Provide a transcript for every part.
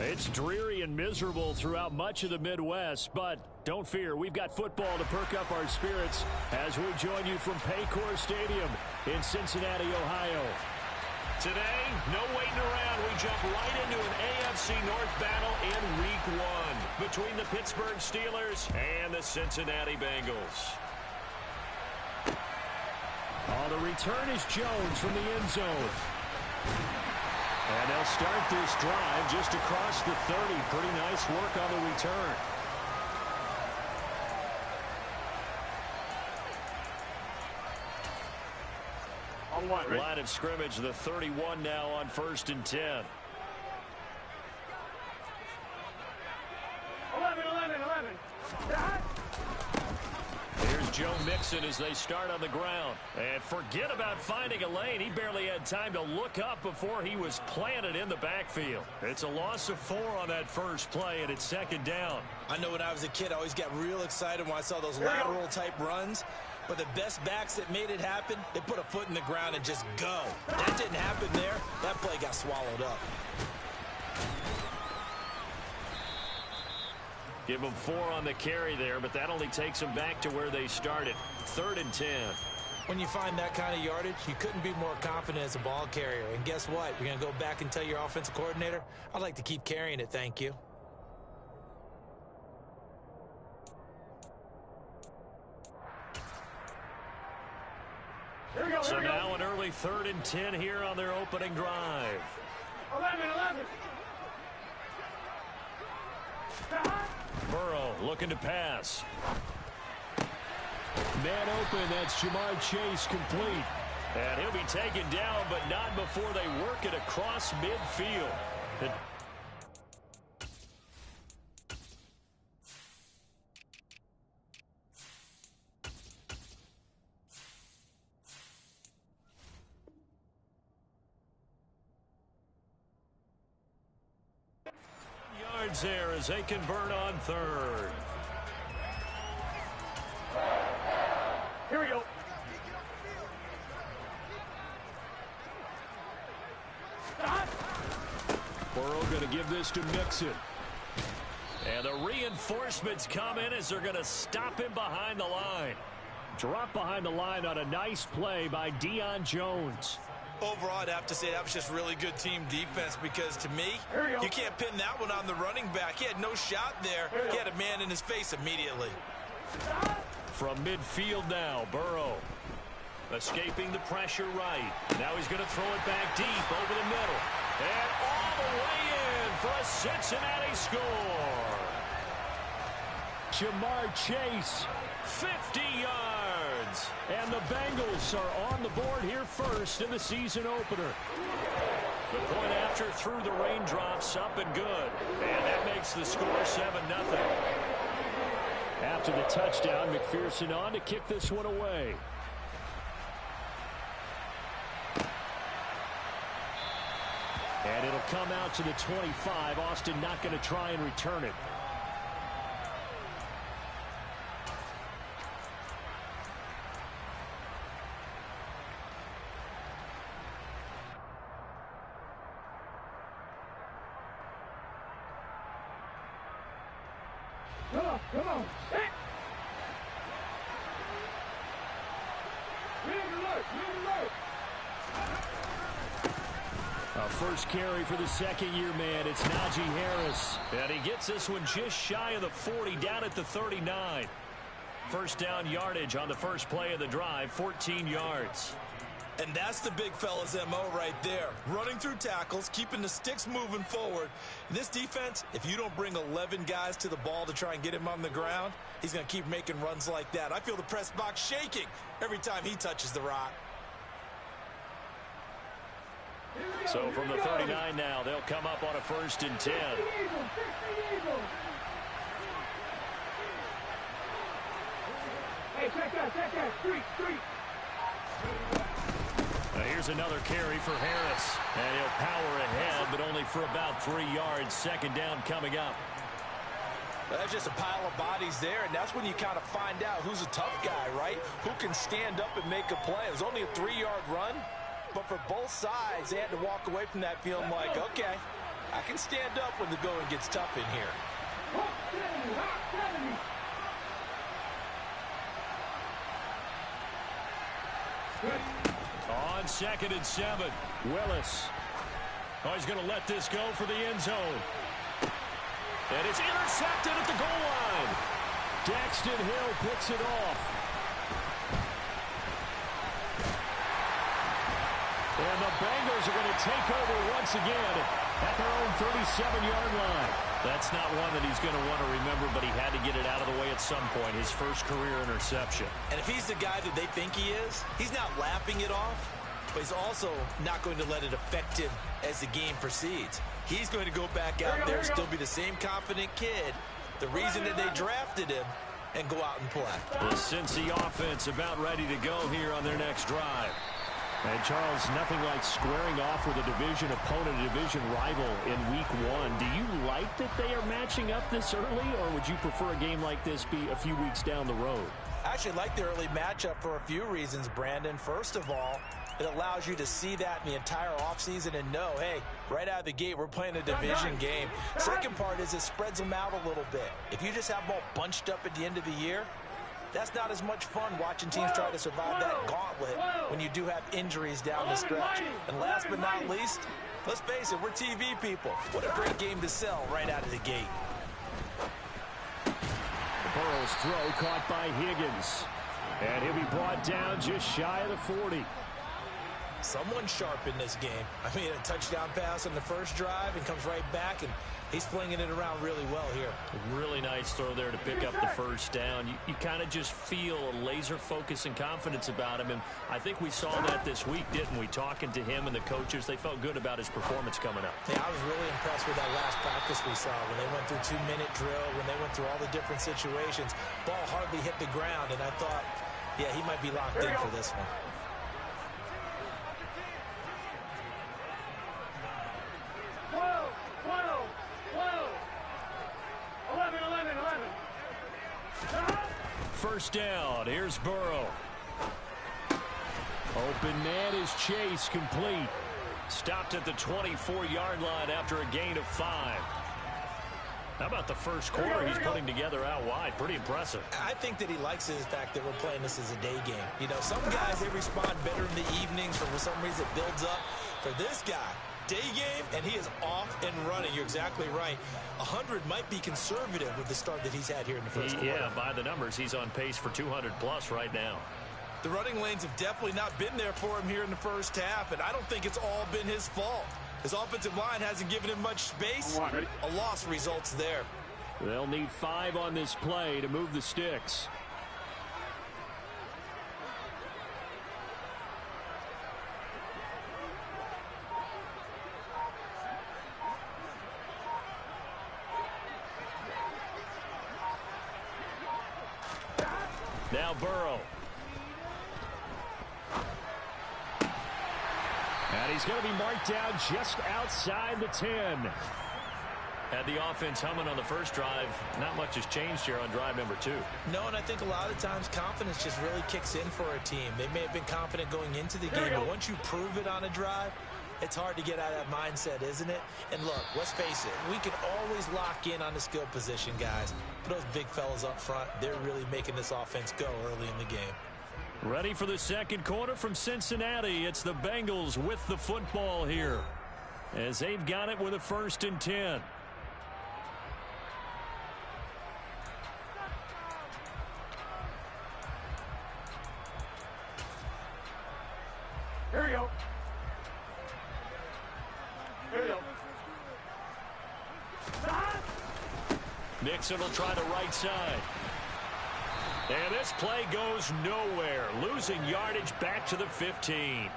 It's dreary and miserable throughout much of the Midwest, but don't fear, we've got football to perk up our spirits as we join you from Paycor Stadium in Cincinnati, Ohio. Today, no waiting around. We jump right into an AFC North battle in Week 1 between the Pittsburgh Steelers and the Cincinnati Bengals. Oh, the return is Jones from the end zone. And they'll start this drive just across the 30. Pretty nice work on the return. Line of scrimmage, the 31 now on 1st and 10. 11. Here's Joe Mixon as they start on the ground. And forget about finding a lane. He barely had time to look up before he was planted in the backfield. It's a loss of 4 on that first play, and it's 2nd down. I know when I was a kid, I always got real excited when I saw those lateral-type runs. But the best backs that made it happen, they put a foot in the ground and just go. That didn't happen there. That play got swallowed up. Give them 4 on the carry there, but that only takes them back to where they started. 3rd and 10. When you find that kind of yardage, you couldn't be more confident as a ball carrier. And guess what? You're going to go back and tell your offensive coordinator, I'd like to keep carrying it, thank you. So now an early 3rd and 10 here on their opening drive. 11. Burrow looking to pass. Man open, that's Jamar Chase complete. And he'll be taken down, but not before they work it across midfield. There as they convert on 3rd. Here we go. Burrow going to give this to Mixon. And the reinforcements come in as they're going to stop him behind the line. Drop behind the line on a nice play by Deion Jones. Overall, I'd have to say that was just really good team defense because, to me, you can't pin that one on the running back. He had no shot there. He had a man in his face immediately. From midfield now, Burrow escaping the pressure right. Now he's going to throw it back deep over the middle. And all the way in for a Cincinnati score. Jamar Chase, 50 yards. And the Bengals are on the board here first in the season opener. The point after through the raindrops, up and good. And that makes the score 7-0. After the touchdown, McPherson on to kick this one away. And it'll come out to the 25. Austin not going to try and return it. Come on. Hey. First carry for the second-year man. It's Najee Harris. And he gets this one just shy of the 40, down at the 39. First down yardage on the first play of the drive, 14 yards. And that's the big fella's MO right there. Running through tackles, keeping the sticks moving forward. This defense, if you don't bring 11 guys to the ball to try and get him on the ground, he's going to keep making runs like that. I feel the press box shaking every time he touches the rock. So from the 39 now, they'll come up on a 1st and 10. Hey, check that, street. Here's another carry for Harris. And he'll power ahead, but only for about 3 yards. 2nd down coming up. That's just a pile of bodies there, and that's when you kind of find out who's a tough guy, right? Who can stand up and make a play. It was only a 3-yard run, but for both sides, they had to walk away from that feeling like, okay, I can stand up when the going gets tough in here. Hawk 70, Hawk 70. Good. On 2nd and 7, Willis. Oh, he's going to let this go for the end zone. And it's intercepted at the goal line. Daxton Hill picks it off. And the Bengals are going to take over once again at their own 37-yard line. That's not one that he's going to want to remember, but he had to get it out of the way at some point, his first career interception. And if he's the guy that they think he is, he's not laughing it off, but he's also not going to let it affect him as the game proceeds. He's going to go back out there, still be the same confident kid, the reason that they drafted him, and go out and play. The Cincy offense about ready to go here on their next drive. And, Charles, nothing like squaring off with a division opponent, a division rival in Week 1. Do you like that they are matching up this early, or would you prefer a game like this be a few weeks down the road? I actually like the early matchup for a few reasons, Brandon. First of all, it allows you to see that in the entire offseason and know, hey, right out of the gate, we're playing a division game. Second part is it spreads them out a little bit. If you just have them all bunched up at the end of the year, that's not as much fun watching teams try to survive that gauntlet when you do have injuries down the stretch. And last but not least, let's face it, we're TV people. What a great game to sell right out of the gate. Burrow's throw caught by Higgins. And he'll be brought down just shy of the 40. Someone sharp in this game. I mean, a touchdown pass on the first drive and comes right back, and he's flinging it around really well here. Really nice throw there to pick up the first down. You kind of just feel a laser focus and confidence about him, and I think we saw that this week, didn't we? Talking to him and the coaches, they felt good about his performance coming up. Yeah, I was really impressed with that last practice we saw when they went through 2-minute drill, when they went through all the different situations. Ball hardly hit the ground, and I thought, yeah, he might be locked in for this one. First down. Here's Burrow. Open man is Chase, complete. Stopped at the 24-yard line after a gain of 5. How about the first quarter he's putting together out wide? Pretty impressive. I think that he likes the fact that we're playing this as a day game. You know, some guys, they respond better in the evenings, for some reason it builds up. For this guy, day game, and he is off and running. You're exactly right. 100 might be conservative with the start that he's had here in the first quarter. Yeah, by the numbers, he's on pace for 200+ right now. The running lanes have definitely not been there for him here in the first half, and I don't think it's all been his fault. His offensive line hasn't given him much space. A loss results there. They'll need 5 on this play to move the sticks. Now Burrow. And he's going to be marked down just outside the 10. Had the offense humming on the first drive. Not much has changed here on drive number 2. No, and I think a lot of times confidence just really kicks in for a team. They may have been confident going into the game, but once you prove it on a drive, it's hard to get out of that mindset, isn't it? And look, let's face it, we can always lock in on the skill position, guys. But those big fellas up front, they're really making this offense go early in the game. Ready for the second quarter from Cincinnati. It's the Bengals with the football here, as they've got it with a 1st and 10. Here we go. Here we go. Nixon will try the right side. And this play goes nowhere. Losing yardage back to the 15.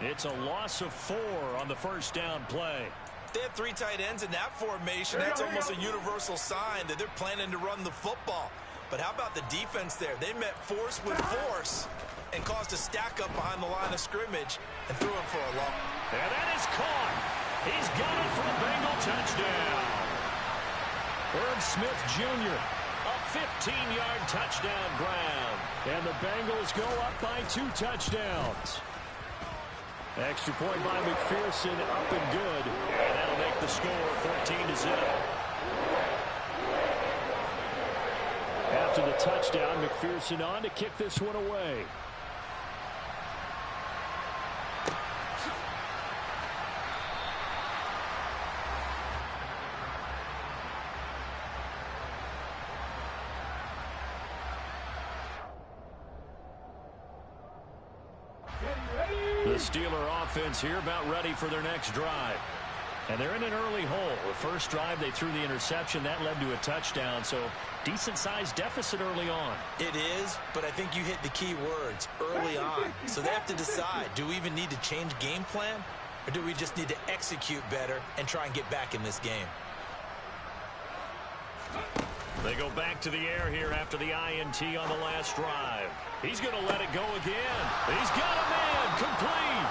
It's a loss of 4 on the first down play. They have 3 tight ends in that formation. That's almost a universal sign that they're planning to run the football. But how about the defense there? They met force with force and caused a stack up behind the line of scrimmage and threw him for a loss. And that is caught. He's got it for a Bengal touchdown. Herb Smith Jr., a 15-yard touchdown ground. And the Bengals go up by 2 touchdowns. Extra point by McPherson, up and good. And that'll make the score 14-0. After the touchdown, McPherson on to kick this one away. The Steeler offense here about ready for their next drive. And they're in an early hole. The first drive, they threw the interception. That led to a touchdown, so decent-sized deficit early on. It is, but I think you hit the key words, early on. So they have to decide, do we even need to change game plan, or do we just need to execute better and try and get back in this game? They go back to the air here after the INT on the last drive. He's going to let it go again. He's got a man complete.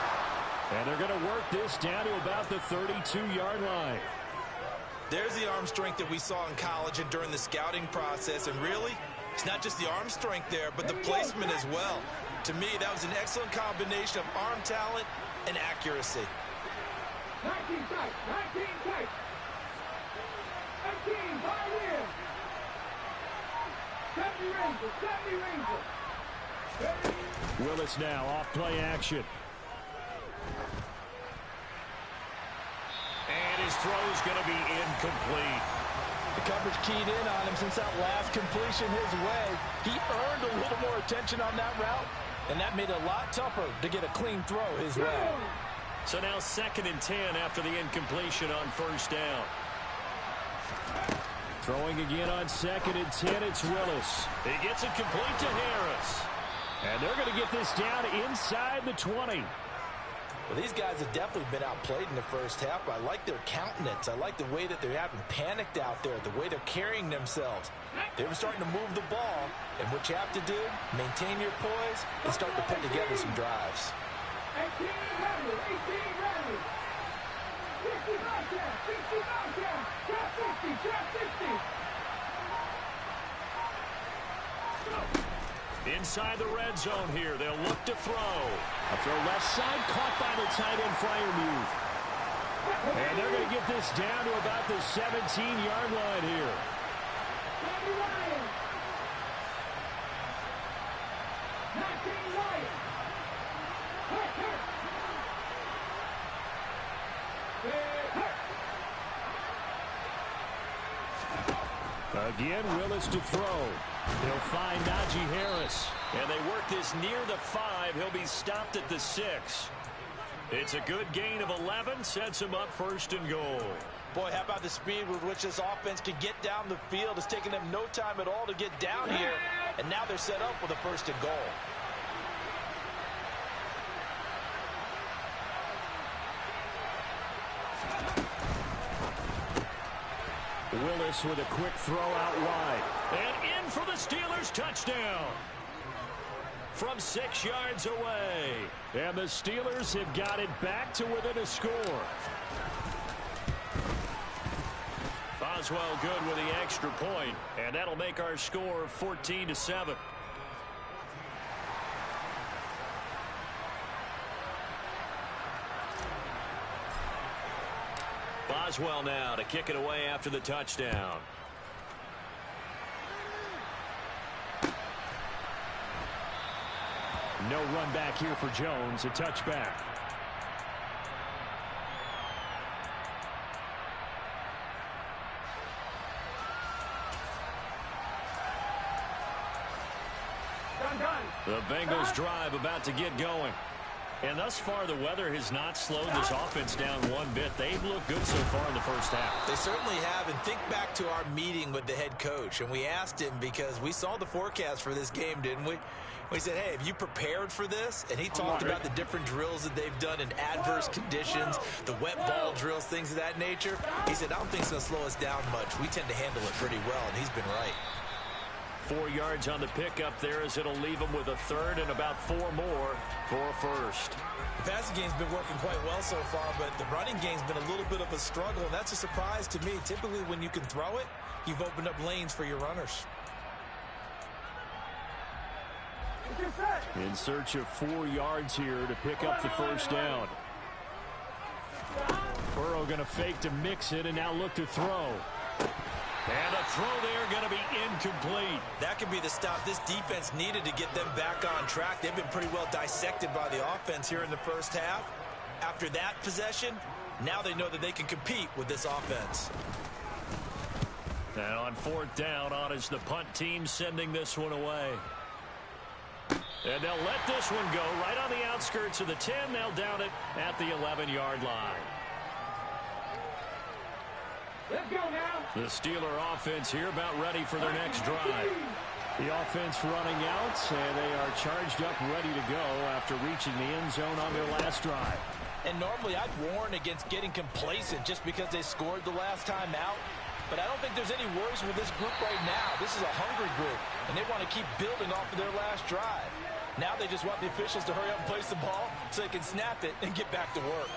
And they're going to work this down to about the 32-yard line. There's the arm strength that we saw in college and during the scouting process. And really, it's not just the arm strength there, but the placement as well. To me, that was an excellent combination of arm talent and accuracy. 19 tight, 19 tight. 18, right in. 70 Rangers, 70 Rangers. Willis now off play action. And his throw's going to be incomplete. The coverage keyed in on him since that last completion his way. He earned a little more attention on that route, and that made it a lot tougher to get a clean throw his way. So now 2nd and 10 after the incompletion on first down. Throwing again on 2nd and 10, it's Willis. He gets it complete to Harris. And they're going to get this down inside the 20. Well, these guys have definitely been outplayed in the first half. I like their countenance. I like the way that they haven't panicked out there, the way they're carrying themselves. They're starting to move the ball, and what you have to do, maintain your poise and start to put together some drives. 18 ready, 18 ready. 60 touchdown, 60 touchdown. Trap 60, trap 60. Inside the red zone here, they'll look to throw. A throw left side, caught by the tight end Freiermuth. And they're going to get this down to about the 17-yard line here. Randy Ryan. 19 Ryan. Again, Willis to throw. He'll find Najee Harris. And they work this near the 5. He'll be stopped at the 6. It's a good gain of 11. Sets him up 1st and goal. Boy, how about the speed with which this offense could get down the field? It's taken them no time at all to get down here. And now they're set up with a 1st and goal. Willis with a quick throw out wide. And in for the Steelers touchdown. From 6 yards away. And the Steelers have got it back to within a score. Boswell good with the extra point. And that'll make our score 14-7. Boswell now to kick it away after the touchdown. No run back here for Jones. A touchback. The Bengals drive about to get going. And thus far, the weather has not slowed this offense down one bit. They've looked good so far in the first half. They certainly have. And think back to our meeting with the head coach. And we asked him because we saw the forecast for this game, didn't we? We said, hey, have you prepared for this? And he talked about the different drills that they've done in adverse conditions, the wet ball drills, things of that nature. He said, I don't think it's going to slow us down much. We tend to handle it pretty well, and he's been right. 4 yards on the pickup there as it'll leave them with a 3rd and about 4 more for a 1st. The passing game's been working quite well so far, but the running game's been a little bit of a struggle, and that's a surprise to me. Typically, when you can throw it, you've opened up lanes for your runners. In search of 4 yards here to pick up the 1st down. Burrow going to fake to mix it and now look to throw. And a throw there going to be incomplete. That could be the stop this defense needed to get them back on track. They've been pretty well dissected by the offense here in the first half. After that possession, now they know that they can compete with this offense. And on fourth down, on is the punt team sending this one away. And they'll let this one go right on the outskirts of the 10. They'll down it at the 11-yard line. Let's go now. The Steeler offense here about ready for their next drive. The offense running out, and they are charged up, ready to go after reaching the end zone on their last drive. And normally I'd warn against getting complacent just because they scored the last time out. But I don't think there's any worries with this group right now. This is a hungry group, and they want to keep building off of their last drive. Now they just want the officials to hurry up and place the ball so they can snap it and get back to work.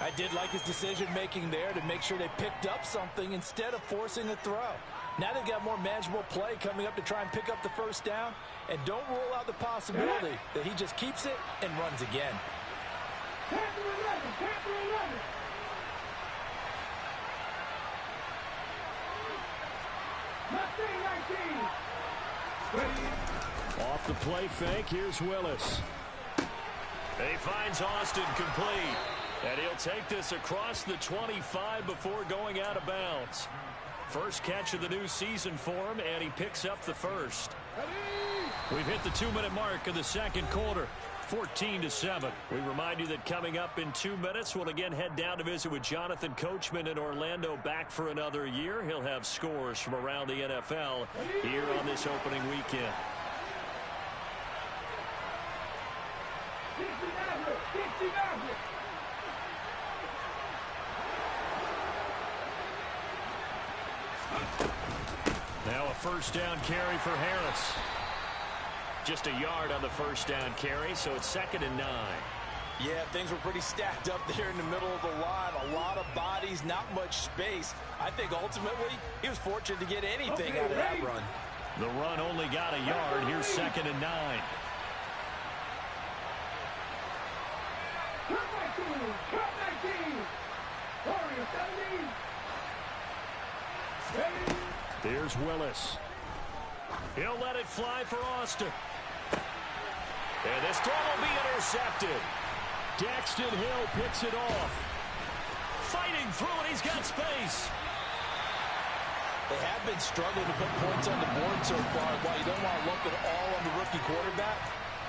I did like his decision-making there to make sure they picked up something instead of forcing a throw. Now they've got more manageable play coming up to try and pick up the first down. And don't rule out the possibility that he just keeps it and runs again. Off the play fake, here's Willis. He finds Austin complete. And he'll take this across the 25 before going out of bounds. First catch of the new season for him, and he picks up the first. We've hit the 2-minute mark of the second quarter, 14-7. We remind you that coming up in 2 minutes, we'll again head down to visit with Jonathan Coachman in Orlando, back for another year. He'll have scores from around the NFL here on this opening weekend. Now a first down carry for Harris. Just a yard on the first down carry, so it's 2nd and 9. Yeah, things were pretty stacked up there in the middle of the line. A lot of bodies, not much space. I think ultimately he was fortunate to get anything out of that run. The run only got a yard. Here's 2nd and 9. Here's Willis. He'll let it fly for Austin. And this throw will be intercepted. Daxton Hill picks it off. Fighting through it, he's got space. They have been struggling to put points on the board so far. While you don't want to lump it all on the rookie quarterback,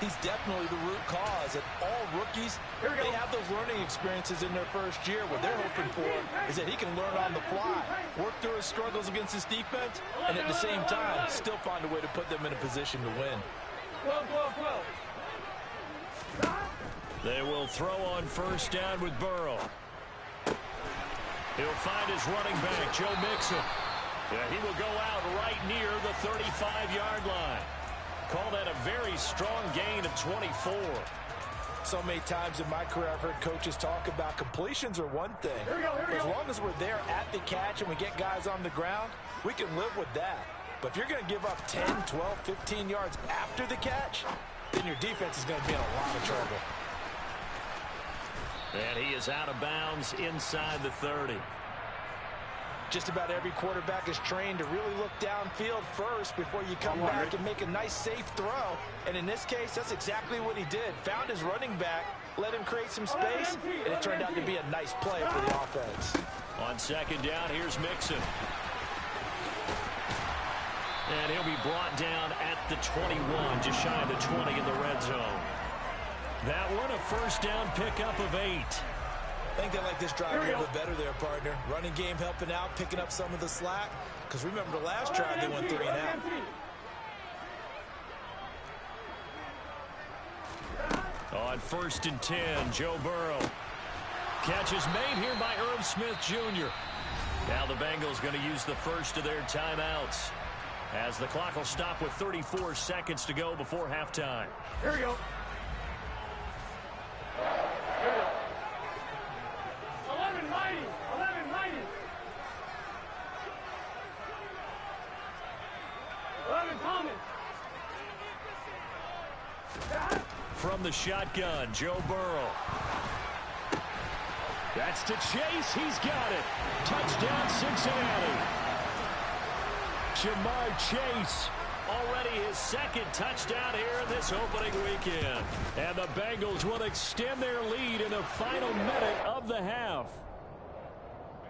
he's definitely the root cause. And all rookies, they have those learning experiences in their first year. What they're hoping for is that he can learn on the fly, work through his struggles against his defense, and at the same time, still find a way to put them in a position to win. They will throw on first down with Burrow. He'll find his running back, Joe Mixon. Yeah, he will go out right near the 35-yard line. Call that a very strong gain of 24. So many times in my career I've heard coaches talk about completions are one thing. But as long as we're there at the catch and we get guys on the ground, we can live with that. But if you're going to give up 10, 12, 15 yards after the catch, then your defense is going to be in a lot of trouble. And he is out of bounds inside the 30. Just about every quarterback is trained to really look downfield first before you come back and make a nice, safe throw. And in this case, that's exactly what he did. Found his running back, let him create some space, and it turned out to be a nice play for the offense. On second down, here's Mixon. And he'll be brought down at the 21, just shy of the 20 in the red zone. That one, a first down pickup of 8. I think they like this drive a little bit better there, partner. Running game helping out, picking up some of the slack. Because remember the last drive, they went 3 and out. On 1st and 10, Joe Burrow. Catch is made here by Irv Smith Jr. Now the Bengals going to use the first of their timeouts, as the clock will stop with 34 seconds to go before halftime. Here we go. 11 mighty. 11 mighty. 11 Thomas. From the shotgun, Joe Burrow. That's to Chase. He's got it. Touchdown, Cincinnati. Jamar Chase, already his second touchdown here in this opening weekend. And the Bengals will extend their lead in the final minute of the half.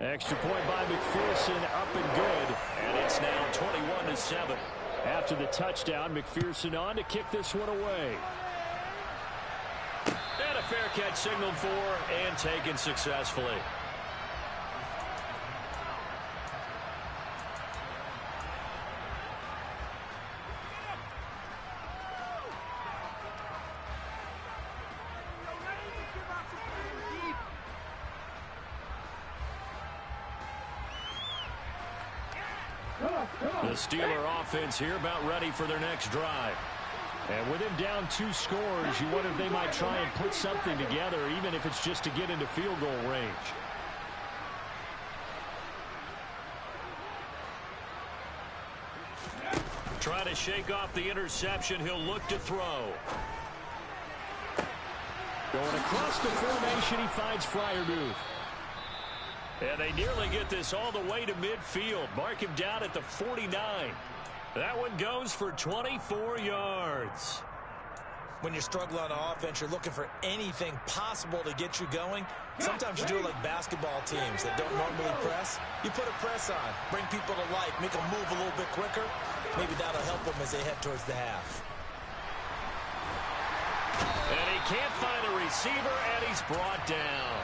Extra point by McPherson, up and good. And it's now 21-7. After the touchdown, McPherson on to kick this one away. And a fair catch signaled for and taken successfully. The Steeler offense here about ready for their next drive. And with him down 2 scores, you wonder if they might try and put something together, even if it's just to get into field goal range. Trying to shake off the interception. He'll look to throw. Going across the formation, he finds Freiermuth. And they nearly get this all the way to midfield. Mark him down at the 49. That one goes for 24 yards. When you're struggling on offense, you're looking for anything possible to get you going. Sometimes you do it like basketball teams that don't normally press. You put a press on, bring people to life, make them move a little bit quicker. Maybe that'll help them as they head towards the half. And he can't find a receiver, and he's brought down.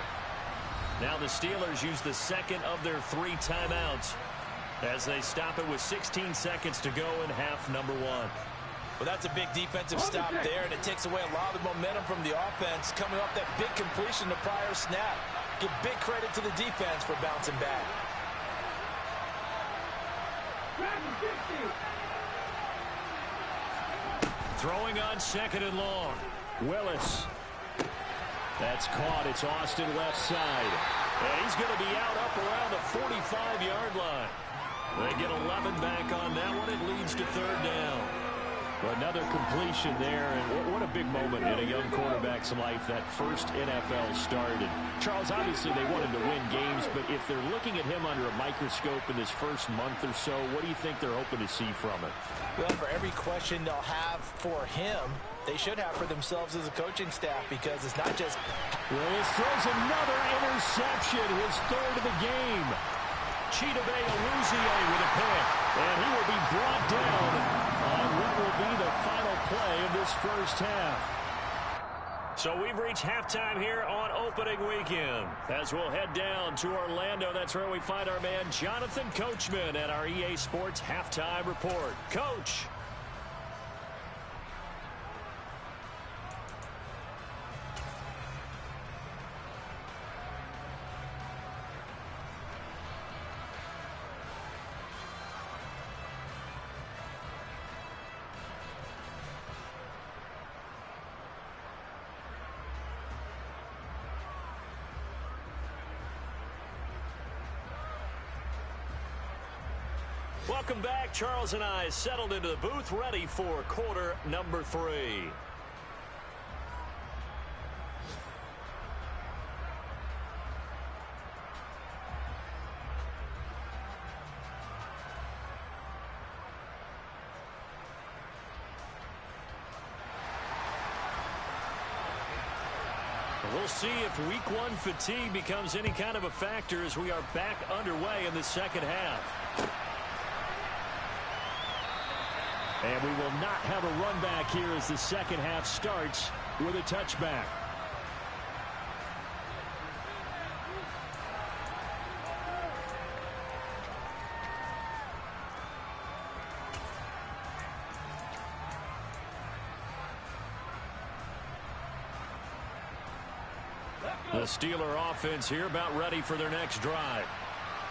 Now the Steelers use the second of their 3 timeouts as they stop it with 16 seconds to go in half number 1. Well, that's a big defensive stop there, and it takes away a lot of the momentum from the offense coming off that big completion the prior snap. Give big credit to the defense for bouncing back. Throwing on second and long. Willis. That's caught. It's Austin left side. And he's going to be out up around the 45-yard line. They get 11 back on that one. It leads to third down. Another completion there, and what a big moment in a young quarterback's life, that first NFL start. And Charles, obviously they wanted to win games, but if they're looking at him under a microscope in this first month or so, what do you think they're hoping to see from it? Well, for every question they'll have for him, they should have for themselves as a coaching staff, because it's not just... Willis throws another interception, his third of the game. Chidobe Awuzie with a pick, and he will be brought down on what will be the final play of this first half. So we've reached halftime here on opening weekend. As we'll head down to Orlando, that's where we find our man Jonathan Coachman at our EA Sports Halftime Report. Coach. Welcome back. Charles and I settled into the booth, ready for quarter number 3. We'll see if week 1 fatigue becomes any kind of a factor as we are back underway in the second half. And we will not have a run back here as the second half starts with a touchback. The Steeler offense here about ready for their next drive.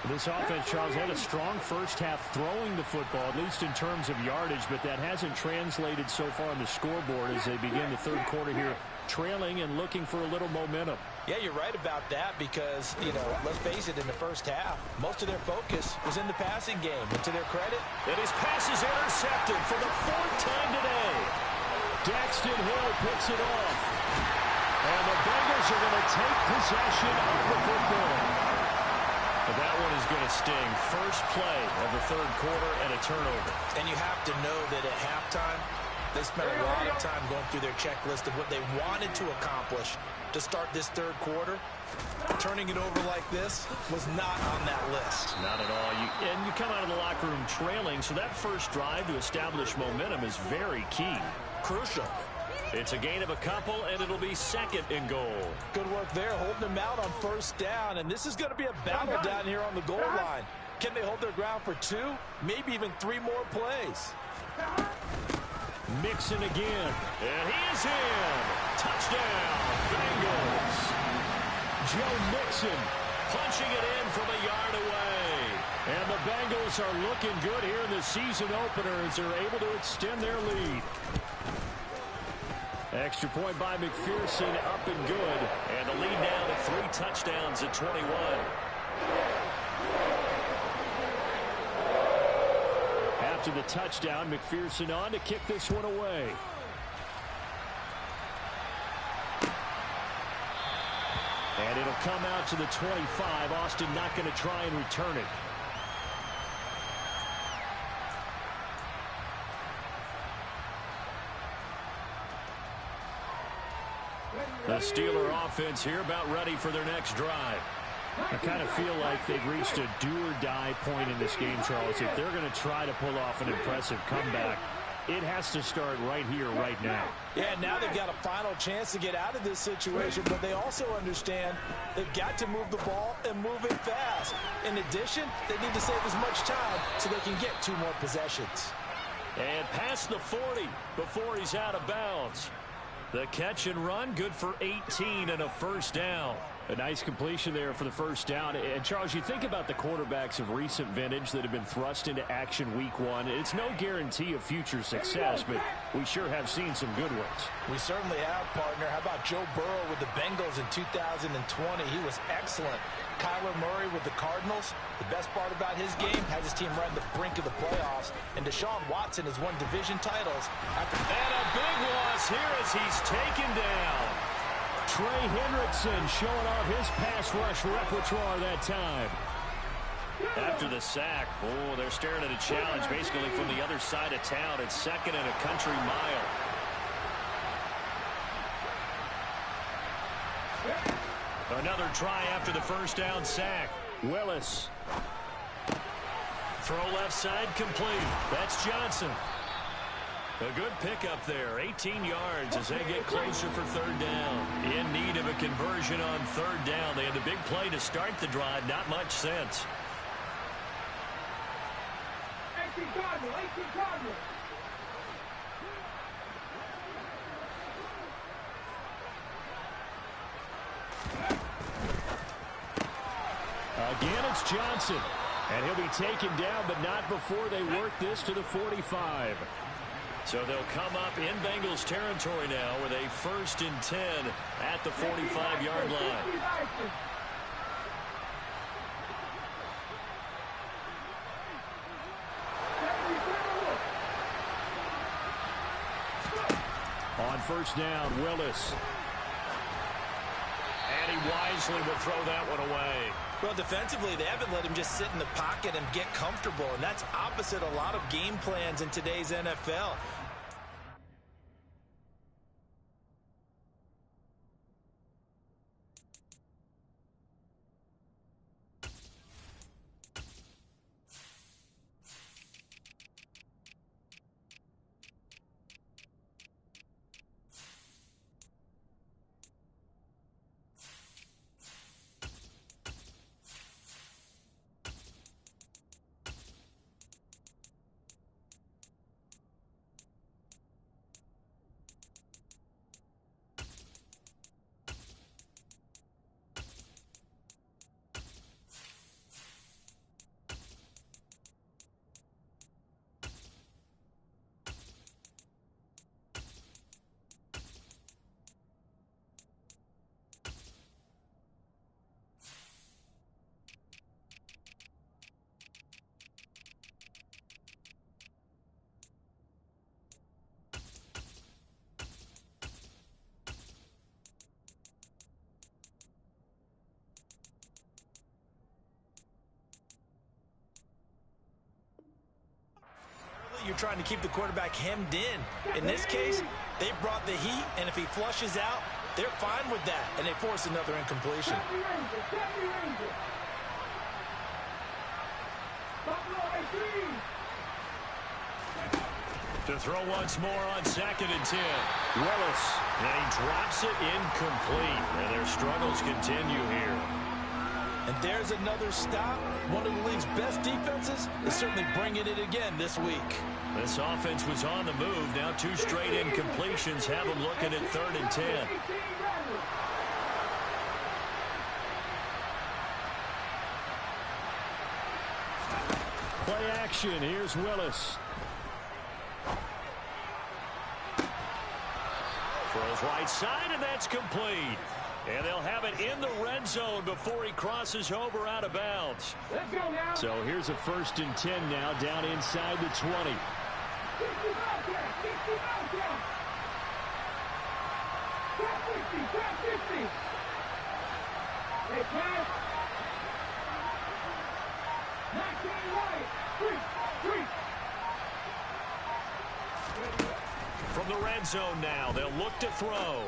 This offense, Charles, had a strong first half throwing the football, at least in terms of yardage, but that hasn't translated so far on the scoreboard as they begin the third quarter here, trailing and looking for a little momentum. Yeah, you're right about that because, let's face it, in the first half, most of their focus was in the passing game. And to their credit, and his pass is intercepted for the 4th time today. Daxton Hill picks it off. And the Bengals are going to take possession of the football. But that one is going to sting. First play of the third quarter and a turnover. And you have to know that at halftime, they spent a lot of time going through their checklist of what they wanted to accomplish to start this third quarter. Turning it over like this was not on that list. Not at all. You come out of the locker room trailing, so that first drive to establish momentum is very key. Crucial. It's a gain of a couple, and it'll be second and goal. Good work there, holding them out on first down, and this is going to be a battle down here on the goal line. Can they hold their ground for 2, maybe even 3 more plays? Mixon again, and he is in. Touchdown, Bengals. Joe Mixon punching it in from a yard away. And the Bengals are looking good here in the season opener as they're able to extend their lead. Extra point by McPherson, up and good. And the lead now to 3 touchdowns at 21. After the touchdown, McPherson on to kick this one away. And it'll come out to the 25. Austin not going to try and return it. The Steeler offense here about ready for their next drive. I kind of feel like they've reached a do-or-die point in this game, Charles. If they're going to try to pull off an impressive comeback, it has to start right here, right now. Yeah, now they've got a final chance to get out of this situation, but they also understand they've got to move the ball and move it fast. In addition, they need to save as much time so they can get 2 more possessions. And past the 40 before he's out of bounds. The catch and run, good for 18 and a first down. A nice completion there for the first down. And, Charles, you think about the quarterbacks of recent vintage that have been thrust into action week 1. It's no guarantee of future success, but we sure have seen some good ones. We certainly have, partner. How about Joe Burrow with the Bengals in 2020? He was excellent. Kyler Murray with the Cardinals. The best part about his game, has his team right on the brink of the playoffs. And Deshaun Watson has won division titles. And a big loss here as he's taken down. Trey Hendrickson showing off his pass rush repertoire that time. After the sack, they're staring at a challenge basically from the other side of town. It's second and a country mile. Another try after the first down sack. Willis. Throw left side complete. That's Johnson. A good pickup there, 18 yards as they get closer for third down. In need of a conversion on third down. They had the big play to start the drive, not much sense. 18 Cardinals, 18 Cardinals. Again, it's Johnson. And he'll be taken down, but not before they work this to the 45. So they'll come up in Bengals territory now with a 1st and 10 at the 45-yard line. On first down, Willis. And he wisely will throw that one away. Well, defensively, they haven't let him just sit in the pocket and get comfortable, and that's opposite a lot of game plans in today's NFL. that you're trying to keep the quarterback hemmed in. In this case, they brought the heat, and if he flushes out, they're fine with that, and they force another incompletion. To throw once more on 2nd and 10. Willis, and he drops it incomplete. And their struggles continue here. And there's another stop. One of the league's best defenses is certainly bringing it again this week. This offense was on the move. Now 2 straight incompletions have them looking at 3rd and 10. Play action. Here's Willis. Throws right side, and that's complete. And they'll have it in the red zone before he crosses over out of bounds. Let's go now. So here's a 1st and 10 now down inside the 20. 60 down. Trap 50. Hey, pass. 19 right. 3. From the red zone now, they'll look to throw.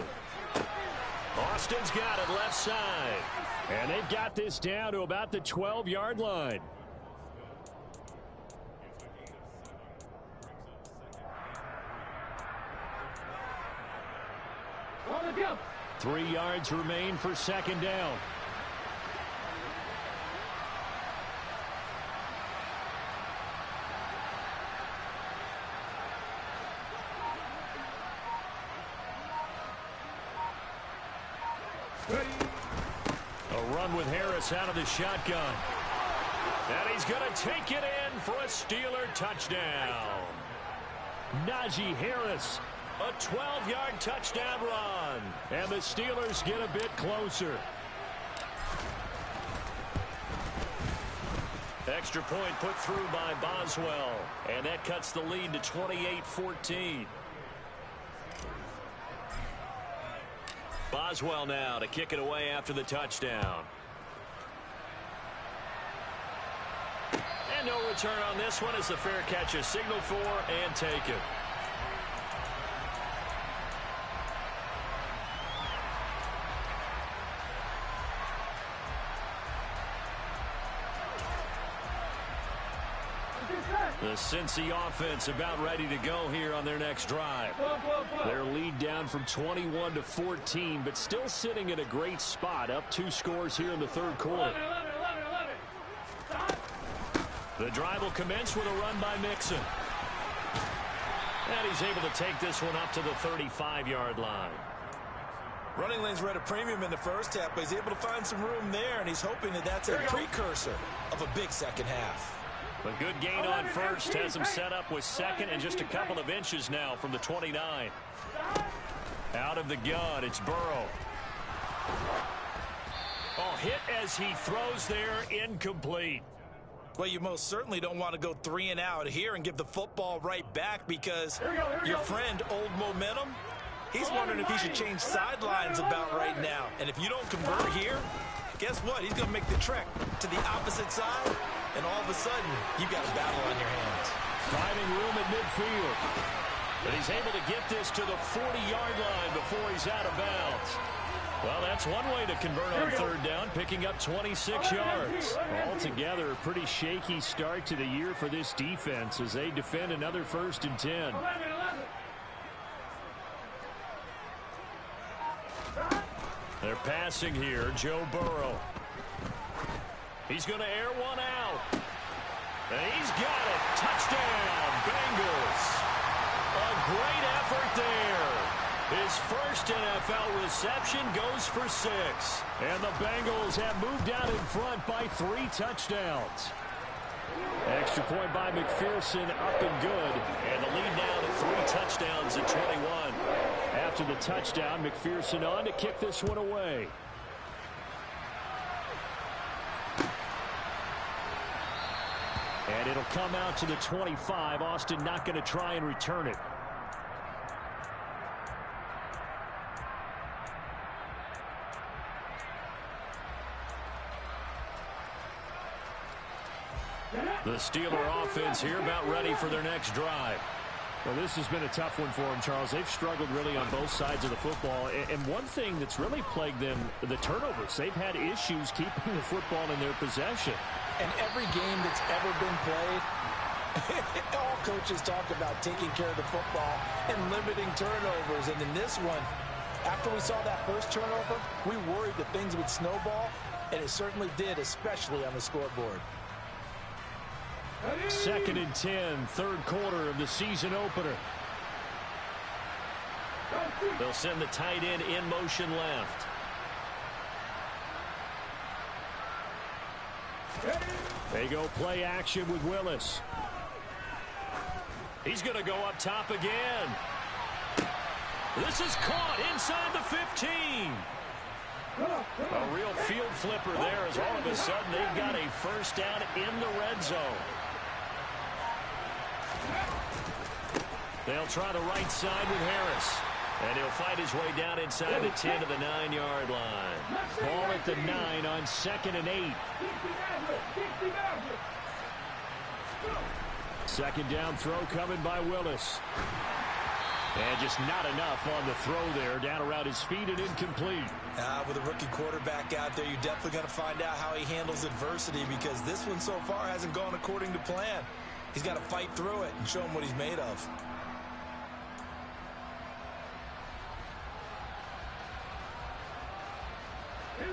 Austin's got it left side. And they've got this down to about the 12-yard line. On the jump. 3 yards remain for 2nd down. A run with Harris out of the shotgun. And he's going to take it in for a Steeler touchdown. Najee Harris, a 12-yard touchdown run. And the Steelers get a bit closer. Extra point put through by Boswell. And that cuts the lead to 28-14. Boswell now to kick it away after the touchdown. And no return on this one as the fair catch is signaled for and taken. The Cincy offense about ready to go here on their next drive. Their lead down from 21 to 14, but still sitting in a great spot, up 2 scores here in the 3rd quarter. The drive will commence with a run by Mixon. And he's able to take this one up to the 35-yard line. Running lanes were at a premium in the first half, but he's able to find some room there, and he's hoping that that's a precursor of a big second half. A good gain on first has him set up with 2nd and just a couple of inches now from the 29. Out of the gun, it's Burrow. Oh, hit as he throws there, incomplete. Well, you most certainly don't want to go 3 and out here and give the football right back because your friend, Old Momentum, he's wondering if he should change sidelines about right now. And if you don't convert here, guess what? He's going to make the trek to the opposite side, and all of a sudden, you've got a battle on your hands. Finding room at midfield. But he's able to get this to the 40-yard line before he's out of bounds. Well, that's one way to convert on 3rd down, picking up 26 yards. Altogether, a pretty shaky start to the year for this defense as they defend another 1st and 10. They're passing here, Joe Burrow. He's going to air one out. And he's got it. Touchdown, Bengals. A great effort there. His first NFL reception goes for 6. And the Bengals have moved out in front by 3 touchdowns. Extra point by McPherson, up and good. And the lead now to 3 touchdowns at 21. After the touchdown, McPherson on to kick this one away. And it'll come out to the 25. Austin not going to try and return it. The Steeler offense here about ready for their next drive. Well, this has been a tough one for them, Charles. They've struggled really on both sides of the football. And one thing that's really plagued them, the turnovers. They've had issues keeping the football in their possession. And every game that's ever been played, all coaches talk about taking care of the football and limiting turnovers. And in this one, after we saw that first turnover, we worried that things would snowball, and it certainly did, especially on the scoreboard. 2nd and 10, third quarter of the season opener. They'll send the tight end in motion left. They go play action with Willis. He's going to go up top again. This is caught inside the 15. A real field flipper there as all of a sudden they've got a first down in the red zone. They'll try the right side with Harris. And he'll fight his way down inside the 10 to the 9-yard line. Ball at the 9 on 2nd and 8. 2nd down throw coming by Willis. And just not enough on the throw there. Down around his feet and incomplete. With a rookie quarterback out there, you're definitely going to find out how he handles adversity, because this one so far hasn't gone according to plan. He's got to fight through it and show him what he's made of.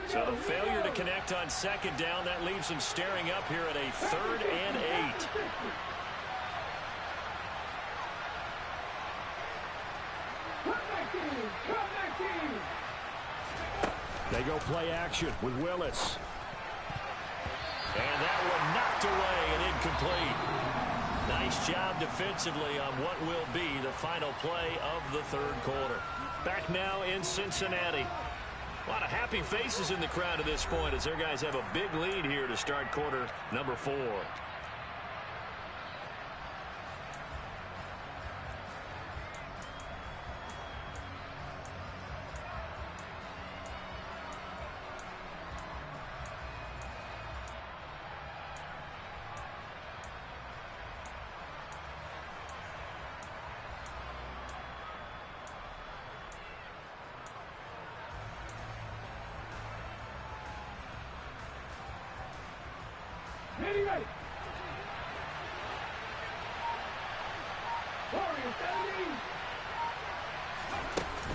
So the failure to connect on 2nd down, that leaves him staring up here at a 3rd and 8. They go play action with Willis. And that one knocked away and incomplete. Nice job defensively on what will be the final play of the 3rd quarter. Back now in Cincinnati. A lot of happy faces in the crowd at this point as their guys have a big lead here to start quarter number 4.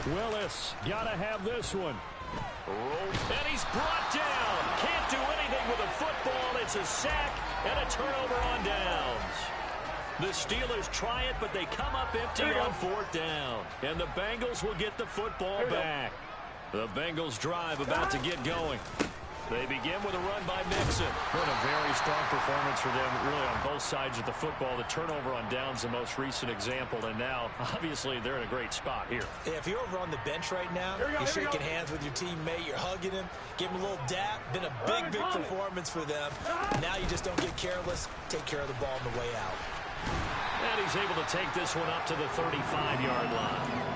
Willis, gotta have this one. And he's brought down. Can't do anything with a football. It's a sack and a turnover on downs. The Steelers try it, but they come up empty on 4th down. And the Bengals will get the football back. The Bengals drive about to get going. They begin with a run by Mixon. What a very strong performance for them, really, on both sides of the football. The turnover on downs, the most recent example, and now, obviously, they're in a great spot here. Yeah, if you're over on the bench right now, you're shaking hands with your teammate, you're hugging him, give him a little dap. Been a big performance for them. Now you just don't get careless. Take care of the ball on the way out. And he's able to take this one up to the 35-yard line.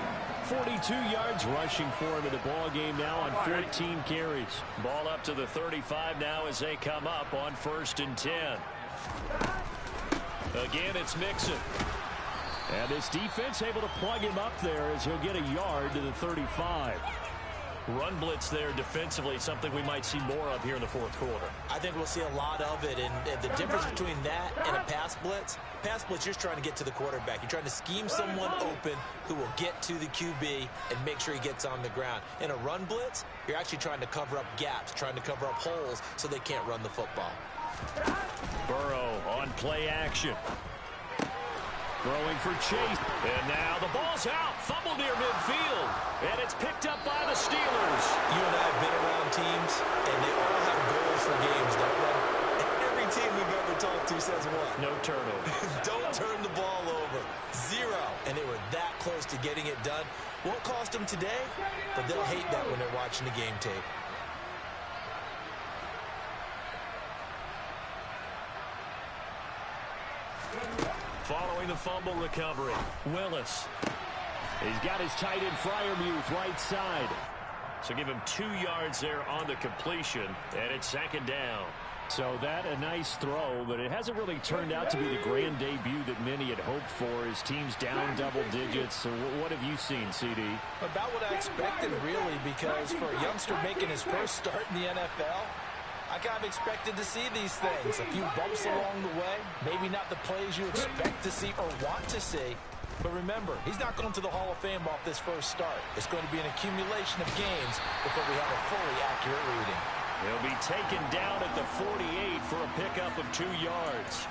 42 yards rushing for him in the ball game now on 14 carries. Ball up to the 35 now as they come up on 1st and 10. Again, it's Mixon. And this defense able to plug him up there as he'll get a yard to the 35. Run blitz there defensively, something we might see more of here in the 4th quarter. I think we'll see a lot of it, and the difference between that and a pass blitz, you're just trying to get to the quarterback. You're trying to scheme someone open who will get to the QB and make sure he gets on the ground. In a run blitz, you're actually trying to cover up gaps, trying to cover up holes so they can't run the football. Burrow on play action. Throwing for Chase. And now the ball's out. Fumble near midfield. And it's picked up by the Steelers. You and I have been around teams, and they all have goals for games, don't they? And every team we've ever talked to says what? No turnover. Don't turn the ball over. 0. And they were that close to getting it done. Won't cost them today, but they'll hate that when they're watching the game tape. Following the fumble recovery, Willis. He's got his tight end Freiermuth right side. So give him 2 yards there on the completion, and it's 2nd down. So that a nice throw, but it hasn't really turned out to be the grand debut that many had hoped for. His team's down double digits. So what have you seen, CD? About what I expected, really, because for a youngster making his first start in the NFL, I kind of expected to see these things. A few bumps along the way, maybe not the plays you expect to see or want to see. But remember, he's not going to the Hall of Fame off this first start. It's going to be an accumulation of games before we have a fully accurate reading. He'll be taken down at the 48 for a pickup of 2 yards.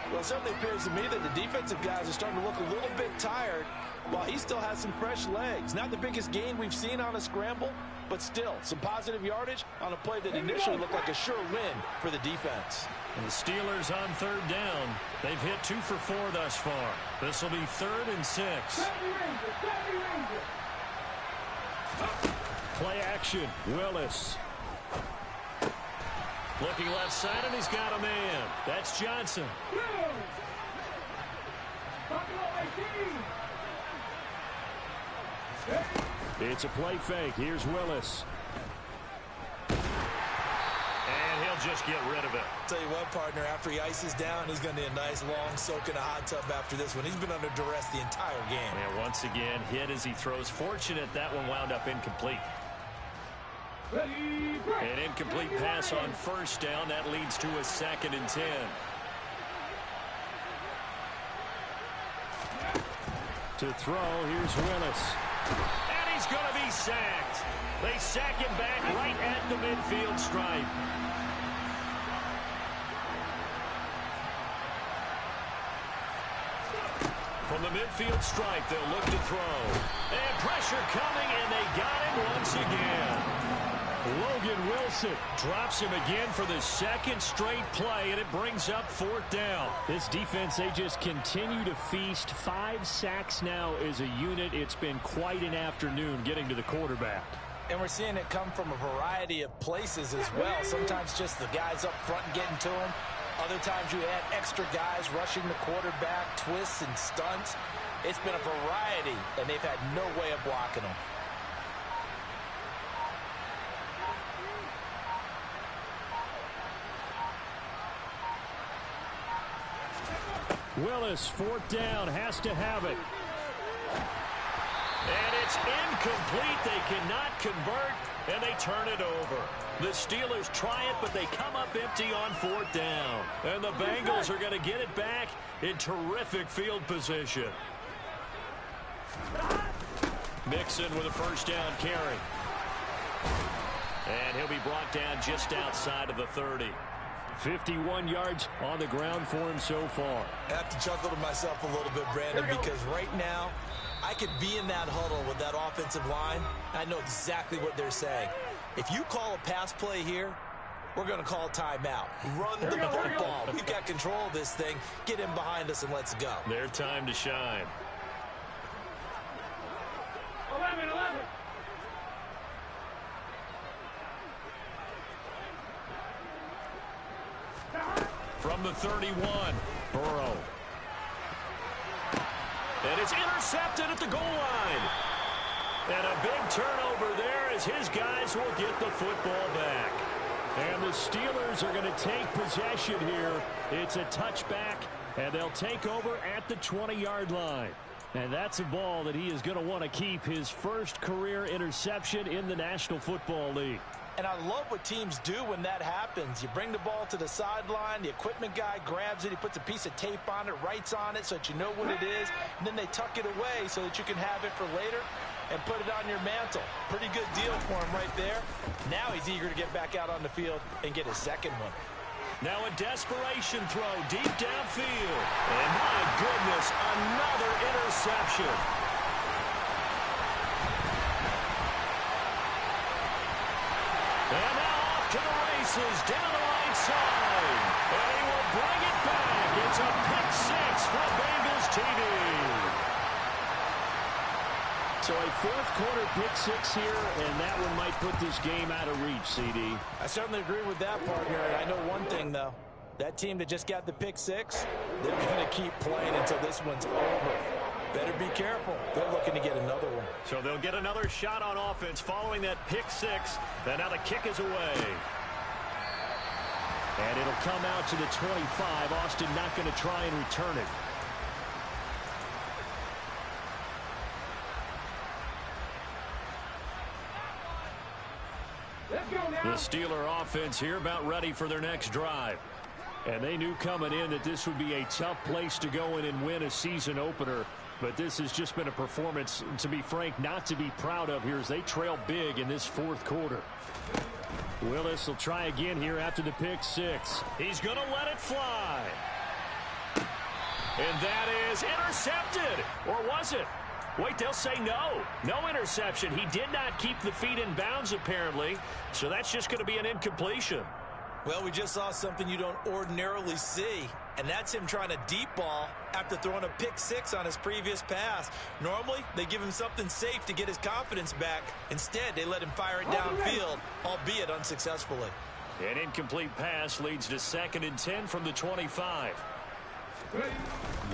Well, it certainly appears to me that the defensive guys are starting to look a little bit tired while he still has some fresh legs. Not the biggest gain we've seen on a scramble, but still some positive yardage on a play that initially looked like a sure win for the defense. And the Steelers on 3rd down. They've hit 2 for 4 thus far. This will be 3rd and 6. Play action. Willis. Looking left side, and he's got a man. That's Johnson. It's a play fake. Here's Willis. And he'll just get rid of it. Tell you what, partner, after he ices down, he's going to need a nice long soak in a hot tub after this one. He's been under duress the entire game. And once again, hit as he throws. Fortunate that one wound up incomplete. An incomplete pass on 1st down. That leads to a 2nd and 10. To throw, here's Willis. And he's going to be sacked. They sack him back right at the midfield stripe. From the midfield stripe, they'll look to throw. And pressure coming, and they got him once again. Logan Wilson drops him again for the 2nd straight play, and it brings up 4th down. This defense, they just continue to feast. 5 sacks now as a unit. It's been quite an afternoon getting to the quarterback. And we're seeing it come from a variety of places as well. Sometimes just the guys up front getting to him. Other times you add extra guys rushing the quarterback, twists and stunts. It's been a variety, and they've had no way of blocking them. Willis, 4th down, has to have it. And it's incomplete. They cannot convert, and they turn it over. The Steelers try it, but they come up empty on 4th down. And the Bengals are going to get it back in terrific field position. Mixon with a 1st down carry. And he'll be brought down just outside of the 30. 51 yards on the ground for him so far. I have to chuckle to myself a little bit, Brandon, because right now I could be in that huddle with that offensive line. I know exactly what they're saying. If you call a pass play here, we're going to call a timeout. Run the football. We've got control of this thing. Get in behind us and let's go. Their time to shine. 11. From the 31, Burrow. And it's intercepted at the goal line. And a big turnover there as his guys will get the football back. And the Steelers are going to take possession here. It's a touchback, and they'll take over at the 20-yard line. And that's a ball that he is going to want to keep, his first career interception in the National Football League. And I love what teams do when that happens. You bring the ball to the sideline, the equipment guy grabs it, he puts a piece of tape on it, writes on it so that you know what it is, and then they tuck it away so that you can have it for later and put it on your mantle. Pretty good deal for him right there. Now he's eager to get back out on the field and get his 2nd one. Now a desperation throw deep downfield. And my goodness, another interception. And now off to the races, down the right side. And he will bring it back. It's a pick 6 for Bengals TV. So a 4th quarter pick 6 here, and that one might put this game out of reach, CD. I certainly agree with that, partner. And I know one thing, though. That team that just got the pick 6, they're going to keep playing until this one's over. Better be careful. They're looking to get another one. So they'll get another shot on offense following that pick 6. And now the kick is away. And it'll come out to the 25. Austin not going to try and return it. The Steeler offense here about ready for their next drive. And they knew coming in that this would be a tough place to go in and win a season opener. But this has just been a performance, to be frank, not to be proud of here as they trail big in this fourth quarter. Willis will try again here after the pick six. He's going to let it fly. And that is intercepted. Or was it? Wait, they'll say no. No interception. He did not keep the feet in bounds, apparently. So that's just going to be an incompletion. Well, we just saw something you don't ordinarily see, and that's him trying to deep ball after throwing a pick six on his previous pass. Normally, they give him something safe to get his confidence back. Instead, they let him fire it downfield, albeit unsuccessfully. An incomplete pass leads to 2nd and 10 from the 25.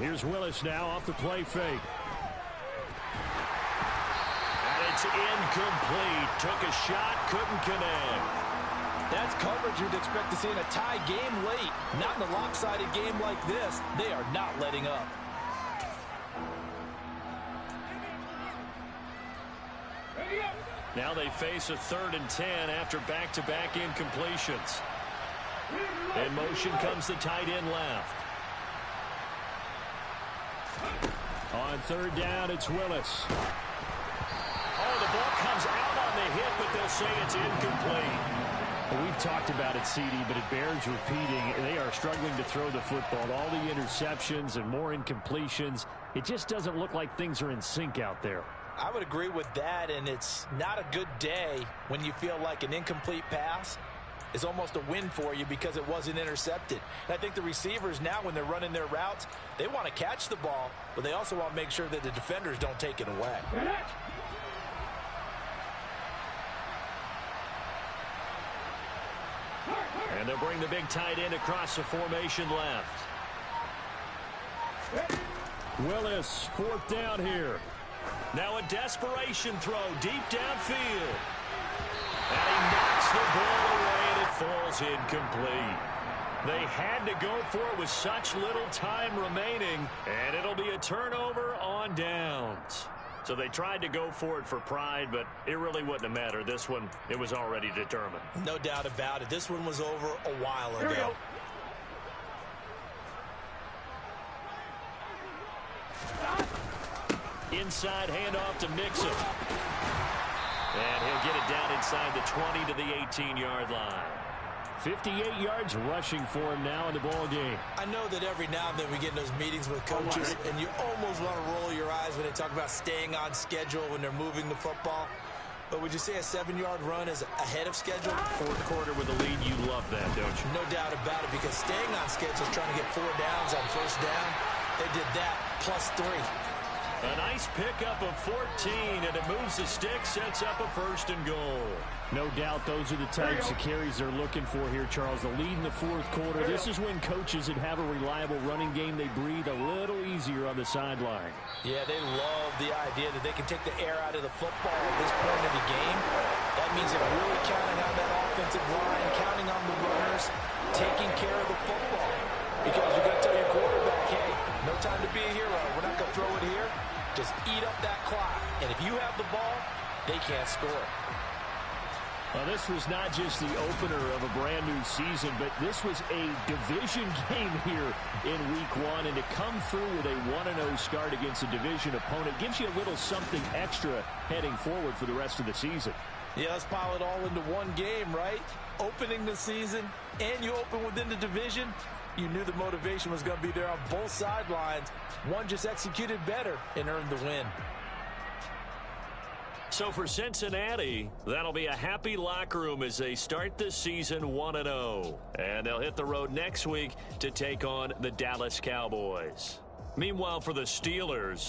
Here's Willis now off the play fake. And it's incomplete. Took a shot, couldn't connect. That's coverage you'd expect to see in a tie game late. Not in a lopsided game like this. They are not letting up. Now they face a 3rd and 10 after back-to-back incompletions. In motion comes the tight end left. On 3rd down, it's Willis. Oh, the ball comes out on the hit, but they'll say it's incomplete. Well, we've talked about it, CD, but it bears repeating. They are struggling to throw the football. All the interceptions and more incompletions. It just doesn't look like things are in sync out there. I would agree with that, and it's not a good day when you feel like an incomplete pass is almost a win for you because it wasn't intercepted. And I think the receivers now, when they're running their routes, they want to catch the ball, but they also want to make sure that the defenders don't take it away. And they'll bring the big tight end across the formation left. Willis, 4th down here. Now a desperation throw deep downfield. And he knocks the ball away, and it falls incomplete. They had to go for it with such little time remaining, and it'll be a turnover on downs. So they tried to go for it for pride, but it really wouldn't have mattered. This one, it was already determined. No doubt about it. This one was over a while ago. Inside handoff to Mixon. And he'll get it down inside the 20 to the 18-yard line. 58 yards rushing for him now in the ball game. I know that every now and then we get in those meetings with coaches, and you almost want to roll your eyes when they talk about staying on schedule when they're moving the football. But would you say a 7-yard run is ahead of schedule? Fourth quarter with a lead, you love that, don't you? No doubt about it, because staying on schedule is trying to get 4 downs on 1st down. They did that plus 3. A nice pickup of 14, and it moves the stick, sets up a 1st and goal. No doubt those are the types of carries they're looking for here, Charles. The lead in the fourth quarter. This is when coaches that have a reliable running game, they breathe a little easier on the sideline. Yeah, they love the idea that they can take the air out of the football at this point in the game. That means they're really counting on that offensive line, counting on the runners, taking care of the football. Because you're going to tell your quarterback, hey, no time to be a hero. We're not going to throw it here. Just eat up that clock. And if you have the ball, they can't score. Well, this was not just the opener of a brand-new season, but this was a division game here in Week 1. And to come through with a 1-0 start against a division opponent gives you a little something extra heading forward for the rest of the season. Yeah, let's pile it all into one game, right? Opening the season, and you open within the division. You knew the motivation was going to be there on both sidelines. One just executed better and earned the win. So for Cincinnati, that'll be a happy locker room as they start the season 1-0. And they'll hit the road next week to take on the Dallas Cowboys. Meanwhile, for the Steelers,